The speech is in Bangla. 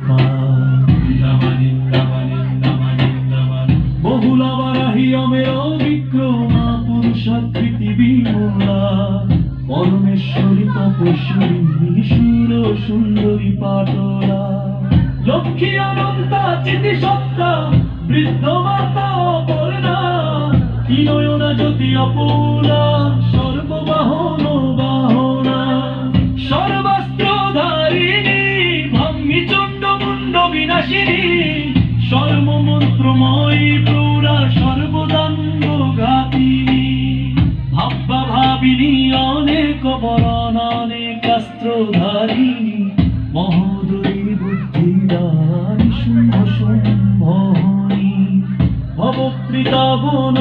মা বহুলা বারাহি অমের বিক্রমা পুরুষাকৃতি বিমলা পরমেশ্বরী তপস্বিনী সুর সুন্দরী পাটলা লক্ষ্মী অনন্তা চিতি সত্তা বৃদ্ধ মাতা অপর্ণা নয়না জ্যোতি অপূরা সর্ববাহন বাহনা সর্বাস্ত্রধারিণী ভম্মি চণ্ড মুণ্ড বিনাশিনী সর্বমন্ত্রময়ী প্রৌরা সর্বদাঙ্গ ঘাতিনী ভাব্বা ভাবিনী অনেক বরণ অনেকাস্ত্রধারিণী মহোদয়ী বুদ্ধিদানী শুম্ভ শুম্ভনী ভবপ্রীতা বন